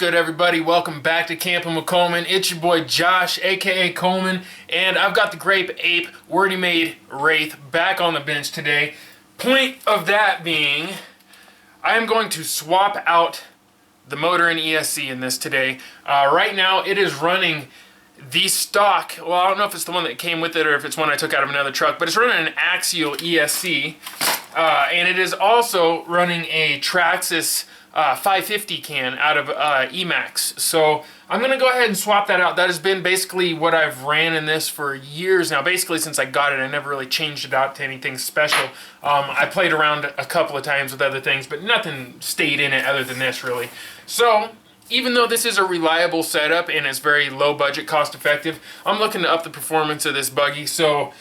good, everybody? Welcome back to Camping with Coleman. It's your boy Josh, aka Coleman, and I've got the Grape Ape WertyMade Wraith back on the bench today. Point of that being, I am going to swap out the motor and ESC in this today. Right now, it is running the stock. Well, I don't know if it's the one that came with it or if it's one I took out of another truck, but it's running an Axial ESC, and it is also running a Traxxas 550 can out of Emax. So I'm gonna go ahead and swap that out. That has been basically what I've ran in this for years now. Basically since I got it, I never really changed it out to anything special. I played around a couple of times with other things, but nothing stayed in it other than this really. So even though this is a reliable setup and it's very low budget, cost effective, I'm looking to up the performance of this buggy. So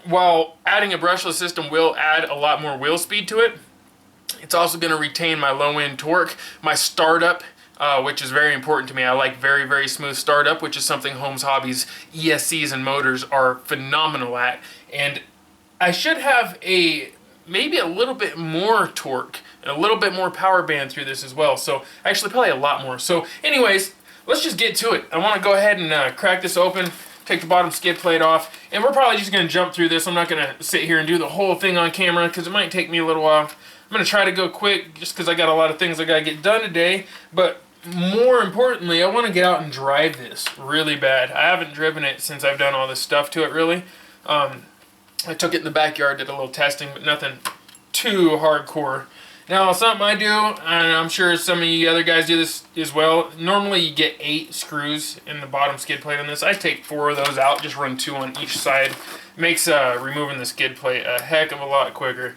while adding a brushless system will add a lot more wheel speed to it, it's also going to retain my low end torque, my startup, which is very important to me. I like very, very smooth startup, which is something Holmes Hobbies ESCs and motors are phenomenal at. And I should have maybe a little bit more torque and a little bit more power band through this as well. So actually probably a lot more. So anyways, let's just get to it. I want to go ahead and crack this open, take the bottom skid plate off, and we're probably just going to jump through this. I'm not going to sit here and do the whole thing on camera because it might take me a little while. I'm going to try to go quick just because I got a lot of things I got to get done today, but more importantly, I want to get out and drive this really bad. I haven't driven it since I've done all this stuff to it really. I took it in the backyard, did a little testing, but nothing too hardcore. Now, something I do, and I'm sure some of you other guys do this as well, normally you get 8 screws in the bottom skid plate on this. I take 4 of those out, just run 2 on each side. Makes removing the skid plate a heck of a lot quicker.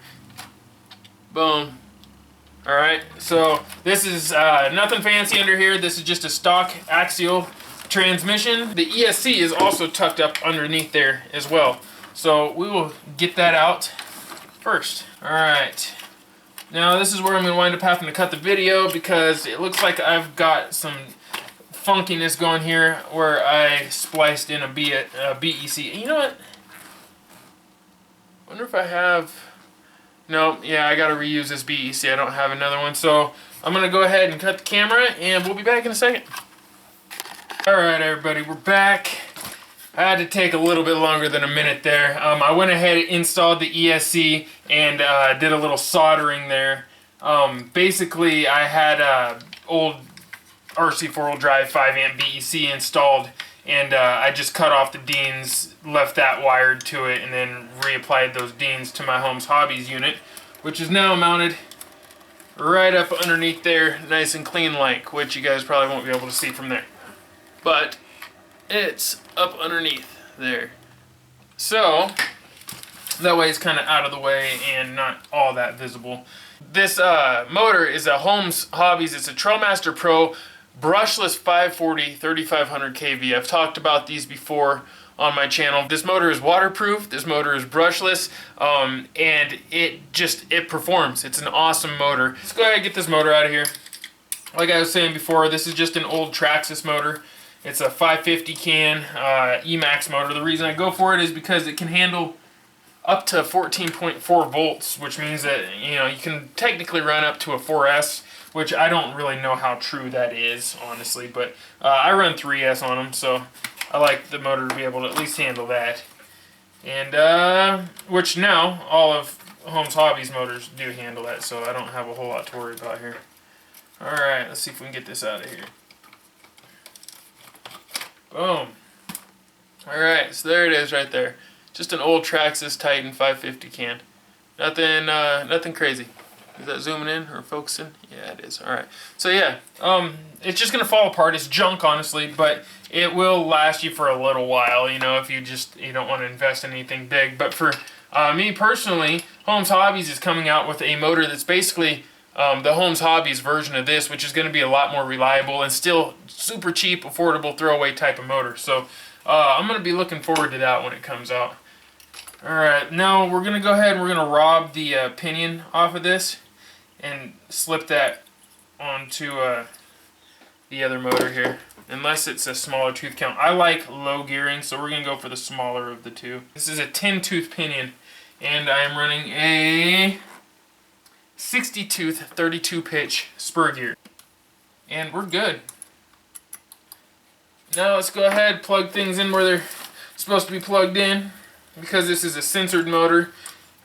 Boom. Alright, so this is nothing fancy under here. This is just a stock Axial transmission. The ESC is also tucked up underneath there as well. So we will get that out first. Alright. Now this is where I'm going to wind up having to cut the video because it looks like I've got some funkiness going here where I spliced in a BEC. You know what? I wonder if I have... No, yeah, I gotta reuse this BEC. I don't have another one, so I'm gonna go ahead and cut the camera, and we'll be back in a second. Alright, everybody, we're back. I had to take a little bit longer than a minute there. I went ahead and installed the ESC and did a little soldering there. Basically, I had old RC 4-wheel drive 5-amp BEC installed, and I just cut off the Deans, left that wired to it, and then reapplied those Deans to my Holmes Hobbies unit, which is now mounted right up underneath there, nice and clean like, which you guys probably won't be able to see from there. But it's up underneath there. So that way it's kind of out of the way and not all that visible. This motor is a Holmes Hobbies. It's a Trailmaster Pro Brushless 540 3500 kV. I've talked about these before on my channel. This motor is waterproof, this motor is brushless, and it performs. It's an awesome motor. Let's go ahead and get this motor out of here. Like I was saying before, this is just an old Traxxas motor. It's a 550 can Emax motor. The reason I go for it is because it can handle up to 14.4 volts, which means that you can technically run up to a 4S, which I don't really know how true that is, honestly, but I run 3S on them, so I like the motor to be able to at least handle that. And, which now, all of Holmes Hobbies motors do handle that, so I don't have a whole lot to worry about here. Alright, let's see if we can get this out of here. Boom. Alright, so there it is right there. Just an old Traxxas Titan 550 can. Nothing crazy. Is that zooming in or focusing? Yeah, it is. Alright. So yeah, it's just going to fall apart. It's junk, honestly, but it will last you for a little while, if you don't want to invest in anything big. But for me personally, Holmes Hobbies is coming out with a motor that's basically the Holmes Hobbies version of this, which is going to be a lot more reliable and still super cheap, affordable, throwaway type of motor. So I'm going to be looking forward to that when it comes out. Alright, now we're going to go ahead and we're going to rob the pinion off of this and slip that onto the other motor here, unless it's a smaller tooth count. I like low gearing, so we're going to go for the smaller of the two. This is a 10-tooth pinion, and I am running a 60-tooth 32-pitch spur gear. and we're good. Now let's go ahead, plug things in where they're supposed to be plugged in. Because this is a sensored motor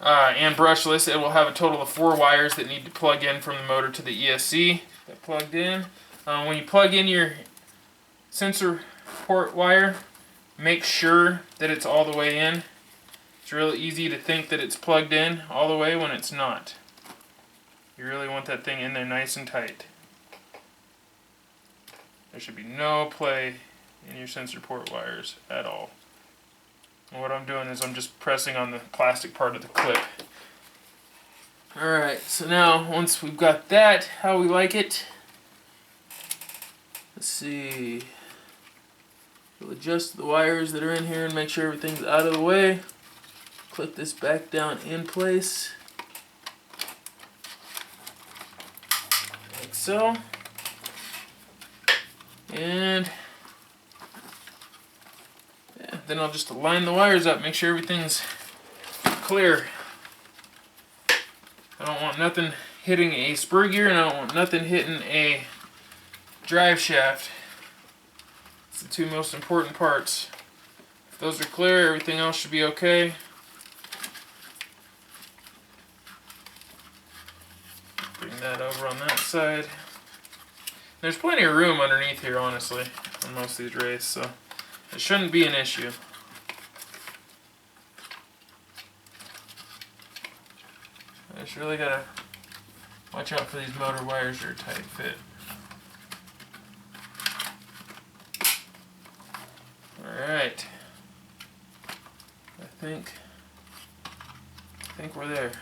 and brushless, it will have a total of 4 wires that need to plug in from the motor to the ESC. That plugged in. When you plug in your sensor port wire, make sure that it's all the way in. It's really easy to think that it's plugged in all the way when it's not. You really want that thing in there nice and tight. There should be no play in your sensor port wires at all. And what I'm doing is I'm just pressing on the plastic part of the clip. Alright, so now once we've got that how we like it, let's see. We'll adjust the wires that are in here and make sure everything's out of the way. Clip this back down in place. Like so. And yeah, then I'll just line the wires up, make sure everything's clear. I don't want nothing hitting a spur gear, and I don't want nothing hitting a drive shaft. It's the 2 most important parts. If those are clear, everything else should be okay. Bring that over on that side. There's plenty of room underneath here, honestly, on most of these Wraiths, so it shouldn't be an issue. I just really gotta watch out for these motor wires that are tight fit. Alright. I think we're there.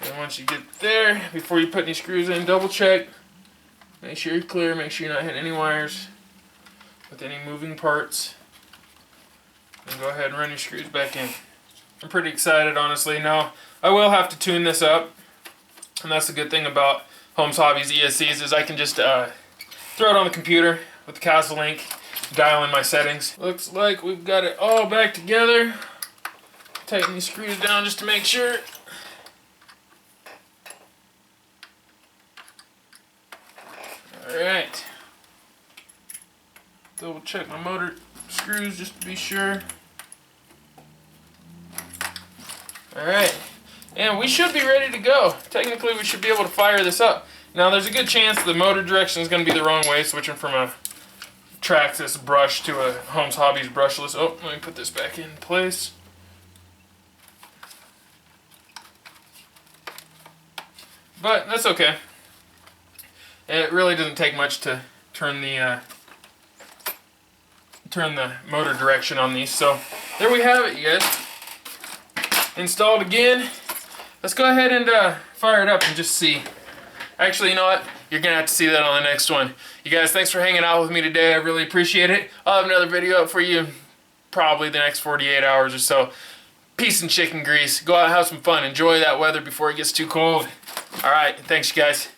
And once you get there, before you put any screws in, double check. Make sure you're clear, make sure you're not hitting any wires with any moving parts. And go ahead and run your screws back in. I'm pretty excited, honestly. Now, I will have to tune this up. And that's the good thing about Holmes Hobbies ESCs is I can just throw it on the computer with the Castle link, dial in my settings. Looks like we've got it all back together. Tighten these screws down just to make sure. Alright. Double check my motor screws just to be sure. Alright. And we should be ready to go. Technically, we should be able to fire this up. Now, there's a good chance the motor direction is going to be the wrong way, switching from a Traxxas brush to a Holmes Hobbies brushless. Oh, let me put this back in place. But that's okay. It really doesn't take much to turn the motor direction on these. So there we have it, you guys. Installed again. Let's go ahead and fire it up and just see. Actually, you know what? You're gonna have to see that on the next one. You guys, thanks for hanging out with me today. I really appreciate it. I'll have another video up for you probably the next 48 hours or so. Peace and chicken grease. Go out and have some fun. Enjoy that weather before it gets too cold. All right, thanks, you guys.